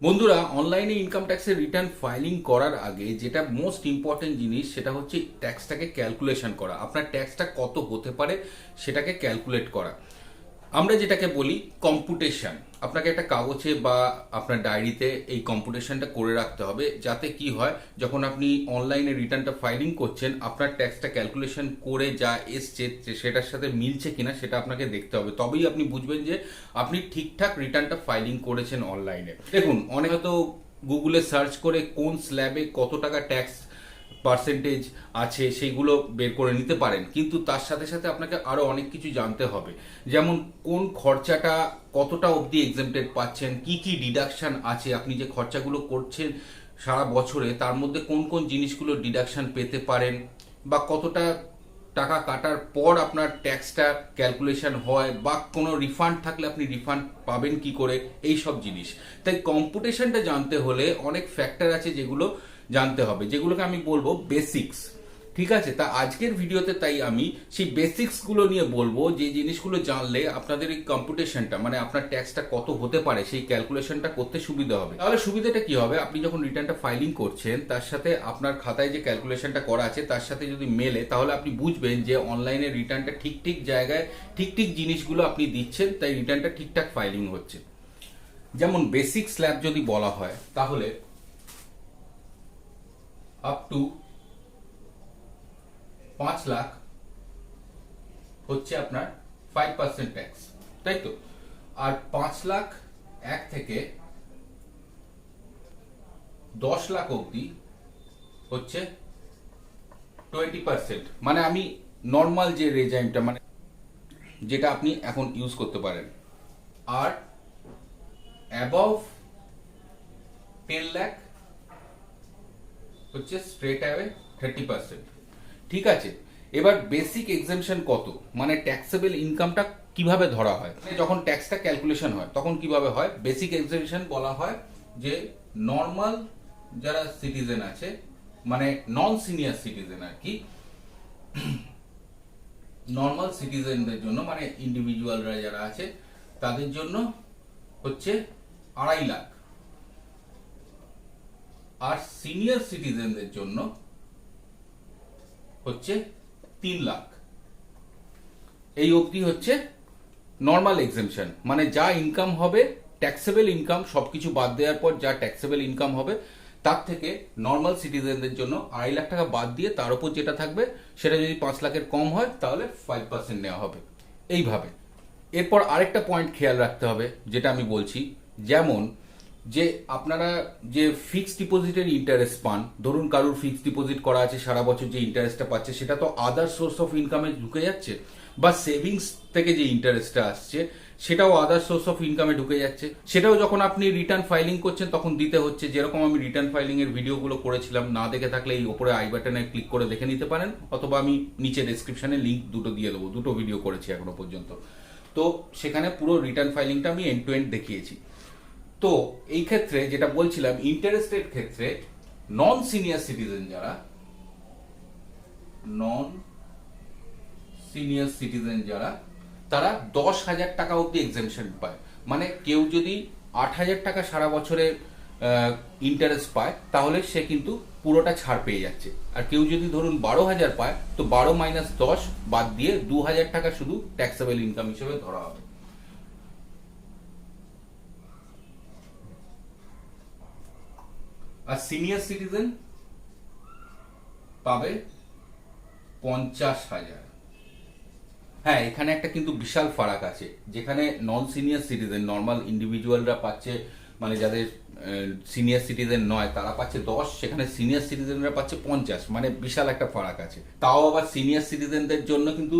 বন্ধুরা, অনলাইনে ইনকাম ট্যাক্সের রিটার্ন ফাইলিং করার আগে যেটা মোস্ট ইম্পর্টেন্ট জিনিস সেটা হচ্ছে ট্যাক্সটাকে ক্যালকুলেশন করা। আপনার ট্যাক্সটা কত হতে পারে সেটাকে ক্যালকুলেট করা। আমরা যেটাকে বলি কম্পুটেশন। আপনাকে একটা কাগজে বা আপনার ডায়েরিতে এই কম্পুটেশনটা করে রাখতে হবে, যাতে কি হয় যখন আপনি অনলাইনে রিটার্নটা ফাইলিং করছেন আপনার ট্যাক্সটা ক্যালকুলেশন করে যা এসছে সেটার সাথে মিলছে কিনা সেটা আপনাকে দেখতে হবে। তবেই আপনি বুঝবেন যে আপনি ঠিকঠাক রিটার্নটা ফাইলিং করেছেন অনলাইনে। দেখুন, অনেক হয়তো গুগলে সার্চ করে কোন স্ল্যাবে কত টাকা ট্যাক্স পার্সেন্টেজ আছে সেইগুলো বের করে নিতে পারেন, কিন্তু তার সাথে সাথে আপনাকে আরো অনেক কিছু জানতে হবে। যেমন কোন খরচাটা কতটা অবধি এক্সেম্পটেড পাচ্ছেন, কি কি ডিডাকশন আছে, আপনি যে খরচাগুলো করছেন সারা বছরে তার মধ্যে কোন কোন জিনিসগুলো ডিডাকশন পেতে পারেন, বা কতটা টাকা কাটার পর আপনার ট্যাক্সটা ক্যালকুলেশন হয়, বা কোনো রিফান্ড থাকলে আপনি রিফান্ড পাবেন কি করে, এই সব জিনিস। তাই কম্পুটেশনটা জানতে হলে অনেক ফ্যাক্টর আছে যেগুলো জানতে হবে, যেগুলোকে আমি বলবো বেসিক্স। ঠিক আছে, তা আজকের ভিডিওতে তাই আমি সেই বেসিক্স গুলো নিয়ে বলবো, যে জিনিসগুলো জানলে আপনাদের এই কম্পুটেশনটা মানে আপনার ট্যাক্সটা কত হতে পারে সেই ক্যালকুলেশনটা করতে সুবিধা হবে। তাহলে সুবিধাটা কি হবে, আপনি যখন রিটার্নটা ফাইলিং করছেন তার সাথে আপনার খাতায় যে ক্যালকুলেশনটা করা আছে তার সাথে যদি মেলে, তাহলে আপনি বুঝবেন যে অনলাইনে রিটার্নটা ঠিক ঠিক জায়গায় ঠিক ঠিক জিনিসগুলো আপনি দিচ্ছেন, তাই রিটার্নটা ঠিকঠাক ফাইলিং হচ্ছে। যেমন বেসিক স্ল্যাব যদি বলা হয়, তাহলে আপ টু 5 লাখ হচ্ছে আপনার 5% ট্যাক্স, তাই তো। আর 5 লাখ 1 থেকে 10 লাখ অবধি হচ্ছে 20%। মানে আমি নর্মাল যে রেজাইমটা মানে যেটা আপনি এখন ইউজ করতে পারেন। আর অ্যাবভ 10 লাখ হচ্ছে স্ট্রেট অ্যাওয়ে 30%। ঠিক আছে, এবার বেসিক এক্সেমশন কত, মানে ট্যাক্সেবল ইনকামটা কিভাবে ধরা হয়, মানে যখন ট্যাক্সটা ক্যালকুলেশন হয় তখন কিভাবে হয়। বেসিক এক্সেমশন বলা হয় যে নর্মাল যারা সিটিজেন আছে, মানে নন সিনিয়র সিটিজেন আর কি, নর্মাল সিটিজেনদের জন্য মানে ইন্ডিভিজুয়ালরা যারা আছে তাদের জন্য হচ্ছে 2.5 লাখ। আর সিনিয়র সিটিজেনদের জন্য হচ্ছে 3 লাখ। এই অবধি হচ্ছে নর্মাল এক্সেমশন, মানে যা ইনকাম হবে ট্যাক্সেবল ইনকাম সবকিছু বাদ দেওয়ার পর যা ট্যাক্সেবল ইনকাম হবে তার থেকে নর্মাল সিটিজেনদের জন্য 2.5 লাখ টাকা বাদ দিয়ে তার উপর যেটা থাকবে সেটা যদি 5 লাখের কম হয় তাহলে 5% নেওয়া হবে, এইভাবে। এরপর আরেকটা পয়েন্ট খেয়াল রাখতে হবে যেটা আমি বলছি, যেমন যে আপনারা যে ফিক্সড ডিপোজিটের ইন্টারেস্ট পান, ধরুন কারুর ফিক্সড ডিপোজিট করা আছে সারা বছর যে ইন্টারেস্টটা পাচ্ছে সেটা তো আদার সোর্স অফ ইনকামে ঢুকে যাচ্ছে, বা সেভিংস থেকে যে ইন্টারেস্টটা আসছে সেটাও আদার সোর্স অফ ইনকামে ঢুকে যাচ্ছে। সেটাও যখন আপনি রিটার্ন ফাইলিং করছেন তখন দিতে হচ্ছে। যেরকম আমি রিটার্ন ফাইলিং এর ভিডিওগুলো করেছিলাম, না দেখে থাকলে এই উপরে আই বাটনে ক্লিক করে দেখে নিতে পারেন, অথবা আমি নিচে ডেসক্রিপশনে লিংক দুটো দিয়ে দেবো, দুটো ভিডিও করেছি এখনো পর্যন্ত। তো সেখানে পুরো রিটার্ন ফাইলিংটা আমি এন্ড টু এন্ড দেখিয়েছি। তো এই ক্ষেত্রে যেটা বলছিলাম, ইন্টারেস্টের ক্ষেত্রে নন সিনিয়র সিটিজেন যারা, নন সিনিয়র সিটিজেন যারা, তারা 10,000 টাকা অব্দি এক্সেমশন পায়। মানে কেউ যদি 8,000 টাকা সারা বছরে ইন্টারেস্ট পায় তাহলে সে কিন্তু পুরোটা ছাড় পেয়ে যাচ্ছে। আর কেউ যদি ধরুন 12,000 পায় তো 12 মাইনাস 10 বাদ দিয়ে 2,000 টাকা শুধু ট্যাক্সেবল ইনকাম হিসেবে ধরা হবে। আর সিনিয়র সিটিজেন পাবে 50,000। হ্যাঁ, এখানে একটা কিন্তু বিশাল ফারাক আছে। যেখানে নন সিনিয়র সিটিজেন নর্মাল ইন্ডিভিজুয়ালরা পাচ্ছে, মানে যাদের সিনিয়র সিটিজেন নয় তারা পাচ্ছে 10, সেখানে সিনিয়র সিটিজেনরা পাচ্ছে 50, মানে বিশাল একটা ফারাক আছে। তাও আবার সিনিয়র সিটিজেনদের জন্য কিন্তু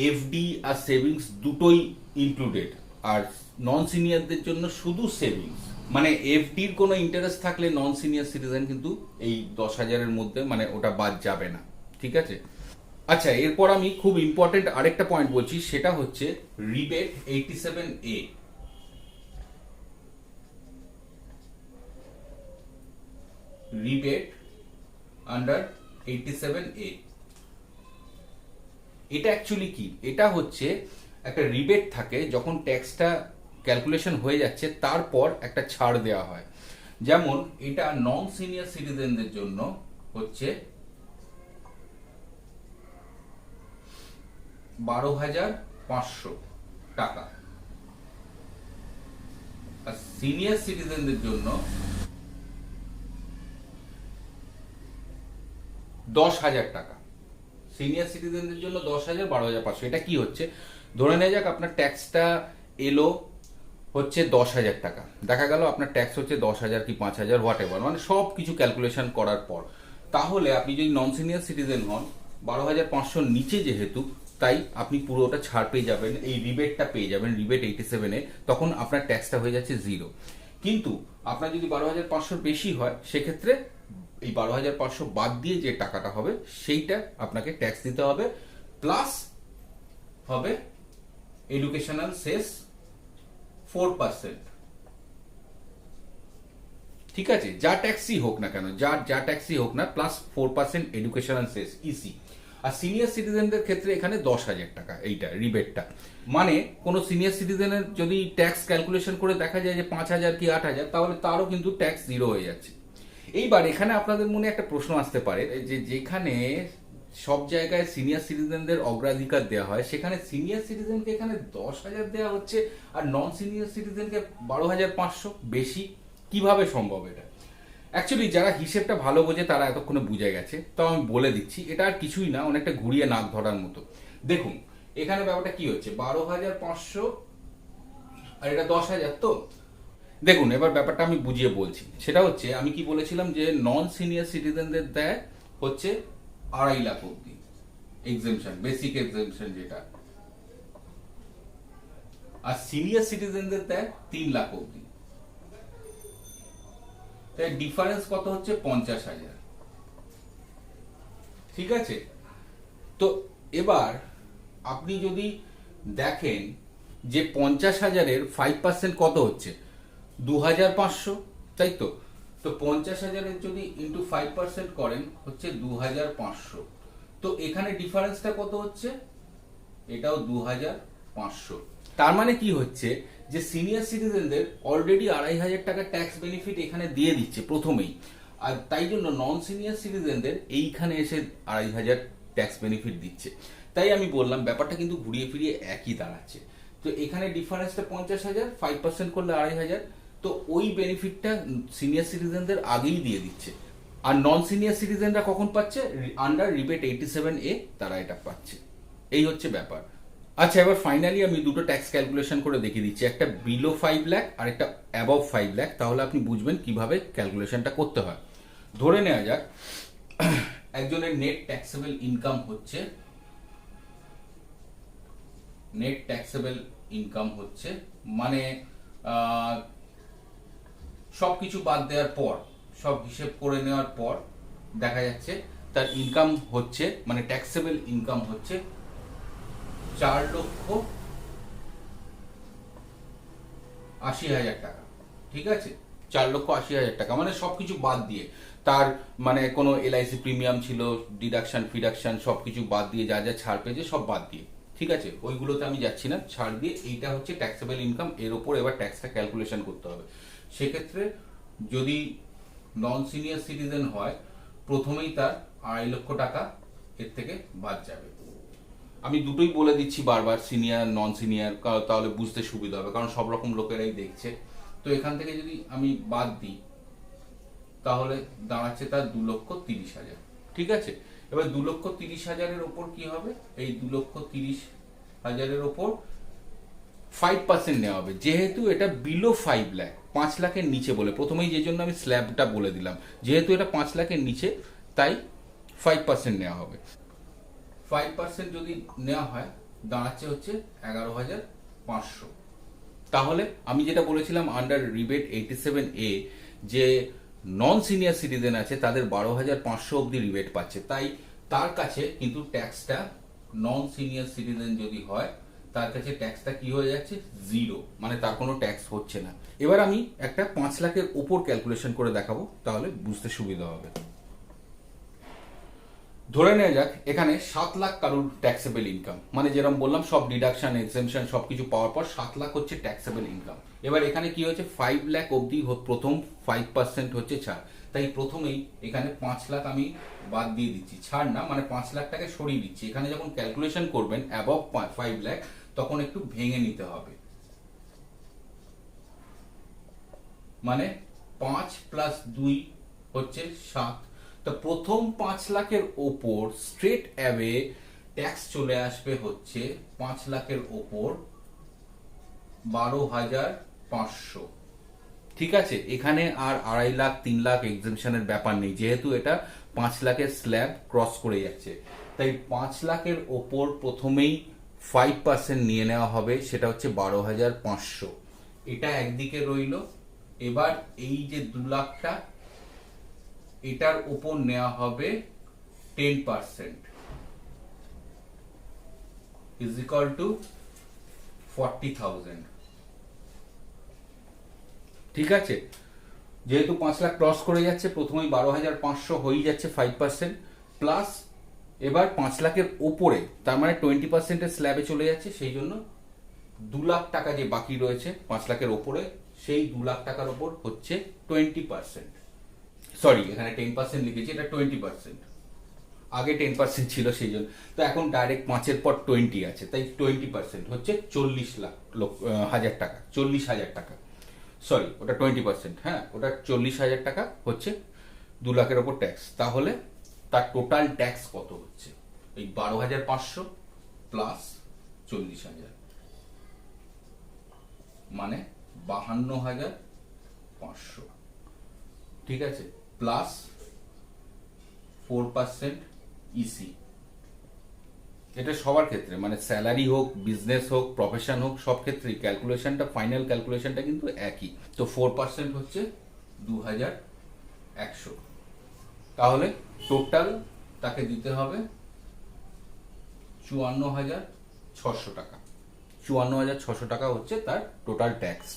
এফডি আর সেভিংস দুটোই ইনক্লুডেড, আর নন সিনিয়রদের জন্য শুধু সেভিংস। মানে এফডির কোনো ইন্টারেস্ট থাকলে নন সিনিয়র সিটিজেন কিন্তু এই 10,000-এর মধ্যে মানে ওটা বাদ যাবে না। ঠিক আছে, আচ্ছা, এরপর আমি খুব ইম্পর্টেন্ট আরেকটা পয়েন্ট বলছি, সেটা হচ্ছে rebate 87A। Rebate under 87A, এটা অ্যাকচুয়ালি কি? এটা হচ্ছে একটা রিবেট থাকে যখন ট্যাক্সটা ক্যালকুলেশন হয়ে যাচ্ছে তারপর একটা ছাড় দেওয়া হয়। যেমন এটা নন সিনিয়র সিটিজেনদের জন্য হচ্ছে 12,500 টাকা, আর সিনিয়র সিটিজেনদের জন্য 10,000 টাকা। সিনিয়র সিটিজেনদের জন্য 10,000, 12,500। এটা কি হচ্ছে, ধরে নেওয়া যাক আপনার ট্যাক্সটা এলো হচ্ছে 10,000 টাকা, দেখা গেল আপনার ট্যাক্স হচ্ছে 10,000 কি 5,000 হোয়াট এভার, মানে সব কিছু ক্যালকুলেশন করার পর, তাহলে আপনি যদি নন সিনিয়র সিটিজেন হন 12,500 নিচে যেহেতু, তাই আপনি পুরোটা ছাড় পেয়ে যাবেন, এই রিবেটটা পেয়ে যাবেন, রিবেট 87-এ, তখন আপনার ট্যাক্সটা হয়ে যাচ্ছে 0। কিন্তু আপনার যদি 12,500 বেশি হয়, সেক্ষেত্রে এই 12,500 বাদ দিয়ে যে টাকাটা হবে সেইটা আপনাকে ট্যাক্স দিতে হবে, প্লাস হবে এডুকেশনাল সেস 4%। ঠিক আছে, যা ট্যাক্সই হোক না কেন, যা ট্যাক্সই হোক না, প্লাস 4% এডুকেশনাল সেস ইসি। আর সিনিয়র সিটিজেনদের ক্ষেত্রে এখানে 10,000 টাকা এইটা রিবেটটা, মানে কোনো সিনিয়র সিটিজেনের যদি ট্যাক্স ক্যালকুলেশন করে দেখা যায় যে 5,000 কি 8,000, তাহলে তারও কিন্তু ট্যাক্স 0 হয়ে যাচ্ছে। এইবার এখানে আপনাদের মনে একটা প্রশ্ন আসতে পারে যে যেখানে সব জায়গায় সিনিয়র সিটিজেনদের অগ্রাধিকার দেওয়া হয়, সেখানে সিনিয়র সিটিজেনকে এখানে 10,000 দেওয়া হচ্ছে আর নন সিনিয়র সিটিজেনকে 12,500, বেশি কিভাবে সম্ভব এটা? অ্যাকচুয়ালি যারা হিসেবটা ভালো বোঝে তারা এতক্ষণে বুঝে গেছে, তো আমি বলে দিচ্ছি, এটা আর কিছুই না, অনেকটা ঘুরিয়ে নাক ধরার মতো। দেখুন এখানে ব্যাপারটা কি হচ্ছে, 12,500 আর এটা 10,000। তো দেখুন এবার ব্যাপারটা আমি বুঝিয়ে বলছি, সেটা হচ্ছে আমি কি বলেছিলাম যে নন সিনিয়র সিটিজেনদের দেয় হচ্ছে 2.5 লাখ অব্দি এক্সেমশন, বেসিক এক্সেমশন যেটা, আর সিনিয়র সিটিজেনদের দেয় 3 লাখ অব্দি। তাই ডিফারেন্স কত হচ্ছে, 50,000। ঠিক আছে, তো এবার আপনি যদি দেখেন যে 50,000-এর 5% কত হচ্ছে, 2,500, তাই তো? তো 50,000-এর যদি ইন্টু 5% করেন হচ্ছে 2,500। তো এখানে ডিফারেন্সটা কত হচ্ছে, এটাও 2,500। তার মানে কি হচ্ছে যে সিনিয়র সিটিজেনদের অলরেডি 2,500 টাকা ট্যাক্স বেনিফিট এখানে দিয়ে দিচ্ছে প্রথমেই, আর তাই জন্য নন সিনিয়র সিটিজেনদের এইখানে এসে 2,500 ট্যাক্স বেনিফিট দিচ্ছে। তাই আমি বললাম ব্যাপারটা কিন্তু ঘুরিয়ে ফিরিয়ে একই দাঁড়াচ্ছে। তো এখানে ডিফারেন্সটা 50,000, 5% করলে 2,500, তো ওই বেনিফিটটা সিনিয়র সিটিজেনদের আগেই দিয়ে দিচ্ছে। আর নন সিনিয়র সিটিজেনরা কখন পাচ্ছে, আন্ডার রিবেট 87A তারা এটা পাচ্ছে। এই হচ্ছে ব্যাপার। আচ্ছা, এবার ফাইনালি আমি দুটো ট্যাক্স ক্যালকুলেশন করে দেখিয়ে দিচ্ছি, একটা বিলো 5 লাখ আর একটা অ্যাবভ 5 লাখ, তাহলে আপনি বুঝবেন কিভাবে ক্যালকুলেশনটা করতে হয়। ধরে নেওয়া যাক একজনের নেট ট্যাক্সেবল ইনকাম হচ্ছে, মানে সবকিছু বাদ দেওয়ার পর, সব হিসেব করে নেওয়ার পর দেখা যাচ্ছে তার ইনকাম হচ্ছে, মানে ট্যাক্সেবল ইনকাম হচ্ছে 4,80,000 টাকা। ঠিক আছে, 4,80,000 টাকা, মানে সবকিছু বাদ দিয়ে, তার মানে কোনো এলআইসি প্রিমিয়াম ছিল, ডিডাকশন ফিডাকশন সবকিছু বাদ দিয়ে, যা যা ছাড় পেয়েছে সব বাদ দিয়ে, ঠিক আছে, ওইগুলোতে আমি যাচ্ছি না, ছাড় দিয়ে এইটা হচ্ছে ট্যাক্সেবল ইনকাম। এর উপর এবার ট্যাক্সটা ক্যালকুলেশন করতে হবে। সেক্ষেত্রে যদি নন সিনিয়র সিটিজেন হয়, প্রথমেই তার 2.5 লক্ষ টাকা এর থেকে বাদ যাবে। আমি দুটোই বলে দিচ্ছি বারবার, সিনিয়র নন সিনিয়র, তাহলে বুঝতে সুবিধা হবে, কারণ সব রকম লোকেরাই দেখছে। তো এখান থেকে যদি আমি বাদ দিই তাহলে দাঁড়াচ্ছে তার 2,30,000। ঠিক আছে, এবার 2,30,000-এর ওপর কি হবে, এই 2,30,000-এর ওপর 5% নেওয়া হবে, যেহেতু এটা বিলো 5 লাখ, 5 লাখের নিচে বলে প্রথমেই, যে জন্য আমি স্ল্যাবটা বলে দিলাম, যেহেতু এটা 5 লাখের নিচে তাই 5% নেওয়া হবে। 5% যদি নেওয়া হয় দাঁড়াচ্ছে হচ্ছে 11,500। তাহলে আমি যেটা বলেছিলাম আন্ডার রিবেট 87A যে নন সিনিয়র সিটিজেন আছে তাদের 12,500 অব্দি রিবেট পাচ্ছে, তাই তার কাছে কিন্তু ট্যাক্সটা, নন সিনিয়র সিটিজেন যদি হয় তার কাছে ট্যাক্সটা কি হয়ে যাচ্ছে, 0, মানে তার কোনো ট্যাক্স হচ্ছে না। এবার আমি একটা 5 লাখের উপর ক্যালকুলেশন করে দেখাবো, তাহলে বুঝতে সুবিধা হবে। ধরে নেওয়া যাক এখানে 7 লাখ কারুর ট্যাক্সেবল ইনকাম, মানে যেরকম বললাম সব ডিডাকশন এক্সেমশন সবকিছু পাওয়ার পর 7 লাখ হচ্ছে ট্যাক্সেবল ইনকাম। এবার এখানে কি হচ্ছে 5 লাখ অবধি প্রথম 5% হচ্ছে ছাড়, তাই প্রথমেই এখানে 5 লাখ আমি বাদ দিয়ে দিচ্ছি, ছাড় না মানে 5 লাখ টাকা সরিয়ে দিচ্ছি। এখানে যখন ক্যালকুলেশন করবেন অ্যাবভ 5 লাখ তখন একটু ভেঙে নিতে হবে, মানে 5 প্লাস 2 হচ্ছে 7। তো প্রথম 5 লাখের ওপর স্ট্রেট অ্যাওয়ে ট্যাক্স চলে আসবে হচ্ছে 5 লাখের ওপর 12,500। ঠিক আছে, এখানে আর 2.5 লাখ 3 লাখ এক্সেমশনের ব্যাপার নেই, যেহেতু এটা 5 লাখের স্ল্যাব ক্রস করে যাচ্ছে, তাই 5 লাখের ওপর প্রথমেই 5% নিয়ে নেওয়া হবে, সেটা হচ্ছে 12,500। এটা একদিকে রইল। এবার এই যে 2 লাখটা এটার উপর নেওয়া হবে 10% ইজ ইকুয়াল টু 40,000। ঠিক আছে, যেহেতু 5 লাখ ক্রস করে যাচ্ছে প্রথমেই 12,500 হয়ে যাচ্ছে 5%, প্লাস এবার 5 লাখের ওপরে তার মানে 20% এর স্ল্যাবে চলে যাচ্ছে, সেই জন্য 2 লাখ টাকা যে বাকি রয়েছে 5 লাখের ওপরে, সেই 2 লাখ টাকার ওপর হচ্ছে 20%, সরি এখানে 10% লিখেছি, এটা 20%, আগে 10% ছিল সেই জন্য। তো এখন ডাইরেক্ট 5-এর পর 20 আছে, তাই 20% হচ্ছে 40,000 টাকা, 40,000 টাকা, সরি ওটা 20%, হ্যাঁ ওটা 40,000 টাকা হচ্ছে 2 লাখের ওপর ট্যাক্স। তাহলে তার টোটাল ট্যাক্স কত হচ্ছে, এই 12,500 প্লাস 40,000 মানে 52,500। ঠিক আছে, প্লাস 4% ইসি। এটা সবার ক্ষেত্রে মানে স্যালারি হোক, বিজনেস হোক, প্রফেশন হোক, সব ক্ষেত্রেই ক্যালকুলেশনটা, ফাইনাল ক্যালকুলেশনটা কিন্তু একই। তো 4% হচ্ছে 2,100। তাহলে টোটাল তাকে দিতে হবে 54,600 টাকা। 54,600 টাকা হচ্ছে তার টোটাল ট্যাক্স।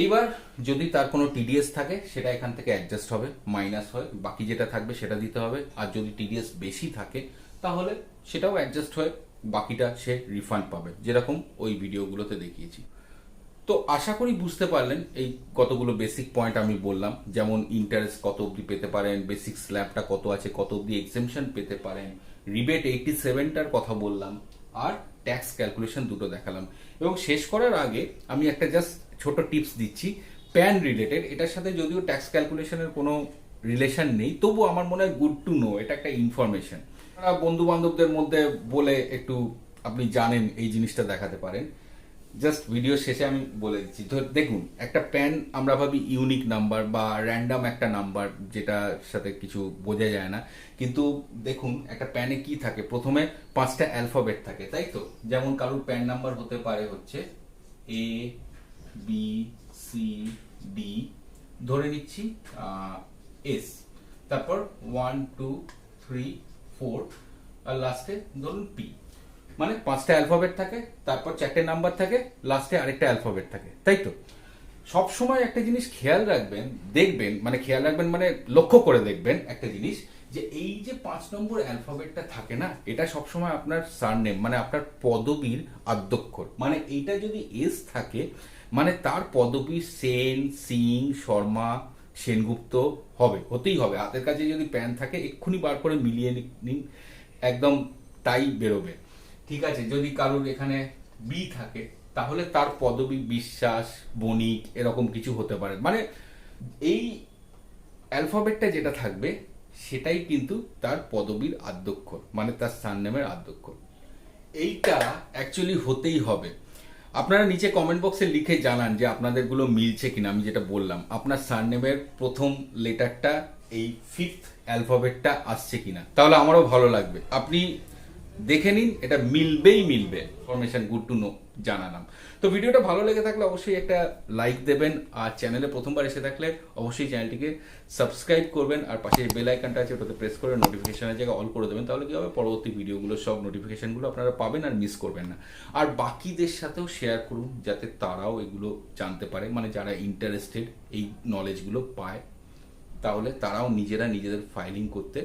এইবার যদি তার কোনো টিডিএস থাকে সেটা এখান থেকে অ্যাডজাস্ট হবে, মাইনাস হয়, বাকি যেটা থাকবে সেটা দিতে হবে। আর যদি টিডিএস বেশি থাকে তাহলে সেটাও অ্যাডজাস্ট হয়ে বাকিটা সে রিফান্ড পাবে, যেরকম ওই ভিডিওগুলোতে দেখিয়েছি। তো আশা করি বুঝতে পারলেন এই কতগুলো বেসিক পয়েন্ট আমি বললাম, যেমন ইন্টারেস্ট কত অবধি পেতে পারেন, বেসিক স্ল্যাবটা কত আছে, কত অবধি এক্সেমশন পেতে পারেন, রিবেট 87টার কথা বললাম, আর ট্যাক্স ক্যালকুলেশন দুটো দেখালাম। এবং শেষ করার আগে আমি একটা জাস্ট ছোট টিপস দিচ্ছি প্যান রিলেটেড, এটার সাথে যদিও ট্যাক্স ক্যালকুলেশনের কোনো রিলেশন নেই, তবু আমার মনে হয় গুড টু নো, এটা একটা ইনফরমেশন। বন্ধু বান্ধবদের মধ্যে বলে একটু আপনি জানেন এই জিনিসটা দেখাতে পারেন। জাস্ট ভিডিও শেষে আমি বলে দিচ্ছি, দেখুন একটা প্যান আমরা ভাবি ইউনিক নাম্বার বা র্যান্ডাম একটা নাম্বার যেটার সাথে কিছু বোঝা যায় না, কিন্তু দেখুন একটা প্যানে কি থাকে, প্রথমে 5টা অ্যালফাবেট থাকে, তাই তো? যেমন কারোর প্যান নাম্বার হতে পারে হচ্ছে এ বি সি ডি, ধরে নিচ্ছি এস, তারপর 1 2 3 4 আর লাস্টে ধরুন পি, মানে 5টা অ্যালফাবেট থাকে, তারপর 4টে নাম্বার থাকে, লাস্টে আরেকটা অ্যালফাবেট থাকে, তাই তো? সব সময় একটা জিনিস খেয়াল রাখবেন, দেখবেন মানে খেয়াল রাখবেন মানে লক্ষ্য করে দেখবেন একটা জিনিস, যে এই যে 5 নম্বর অ্যালফাবেটটা থাকে না, এটা সবসময় আপনার সারনেম মানে আপনার পদবীর আদ্যক্ষর, মানে এইটা যদি এস থাকে মানে তার পদবী সেন, সিং, শর্মা, সেনগুপ্ত হবে, হতেই হবে। হাতের কাছে যদি প্যান থাকে এক্ষুনি বার করে মিলিয়ে নিন, একদম তাই বেরোবে। ঠিক আছে, যদি কারোর এখানে বি থাকে তাহলে তার পদবী বিশ্বাস, বণিক, এরকম কিছু হতে পারে, মানে এই অ্যালফাবেটটা যেটা থাকবে সেটাই কিন্তু তার পদবীর আদ্যক্ষর, মানে তার সারনেমের আদ্যক্ষর। এইটা অ্যাকচুয়ালি হতেই হবে। আপনারা নিচে কমেন্ট বক্সে লিখে জানান যে আপনাদেরগুলো মিলছে কিনা, আমি যেটা বললাম আপনার সারনেমের প্রথম লেটারটা এই 5th অ্যালফাবেটটা আসছে কিনা, তাহলে আমারও ভালো লাগবে। আপনি দেখে নিন, এটা মিলবেই মিলবে। ইনফরমেশন গুড টু নো জানালাম। তো ভিডিওটা ভালো লেগে থাকলে অবশ্যই একটা লাইক দেবেন, আর চ্যানেলে প্রথমবার এসে থাকলে অবশ্যই চ্যানেলটিকে সাবস্ক্রাইব করবেন, আর পাশে বেল আইকনটা আছে ওটাতে প্রেস করে নোটিফিকেশনের জায়গায় অল করে দেবেন, তাহলে কি হবে পরবর্তী ভিডিওগুলো সব নোটিফিকেশনগুলো আপনারা পাবেন আর মিস করবেন না। আর বাকিদের সাথেও শেয়ার করুন যাতে তারাও এগুলো জানতে পারে, মানে যারা ইন্টারেস্টেড এই নলেজগুলো পায়, তাহলে তারাও নিজেরা নিজেদের ফাইলিং করতে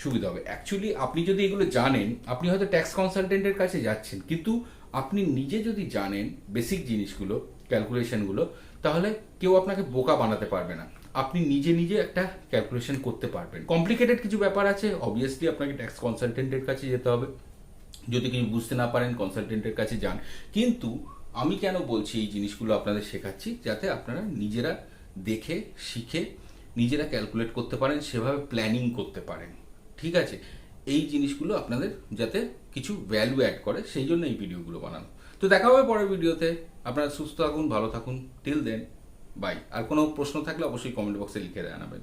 সুবিধা হবে। অ্যাকচুয়ালি আপনি যদি এগুলো জানেন, আপনি হয়তো ট্যাক্স কনসালটেন্টের কাছে যাচ্ছেন, কিন্তু আপনি নিজে যদি জানেন বেসিক জিনিসগুলো, ক্যালকুলেশনগুলো, তাহলে কেউ আপনাকে বোকা বানাতে পারবে না। আপনি নিজে নিজে একটা ক্যালকুলেশন করতে পারবেন। কমপ্লিকেটেড কিছু ব্যাপার আছে, অবভিয়াসলি আপনাকে ট্যাক্স কনসালটেন্টের কাছে যেতে হবে। যদি কিছু বুঝতে না পারেন কনসালটেন্টের কাছে যান। কিন্তু আমি কেন বলছি এই জিনিসগুলো আপনাদের শেখাচ্ছি, যাতে আপনারা নিজেরা দেখে শিখে নিজেরা ক্যালকুলেট করতে পারেন, সেভাবে প্ল্যানিং করতে পারেন। ঠিক আছে, এই জিনিসগুলো আপনাদের যাতে কিছু ভ্যালু অ্যাড করে, সেই জন্য এই ভিডিওগুলো বানানো। তো দেখা হবে পরের ভিডিওতে। আপনারা সুস্থ থাকুন, ভালো থাকুন। Till then, by. আর কোনো প্রশ্ন থাকলে অবশ্যই কমেন্ট বক্সে লিখে জানাবেন।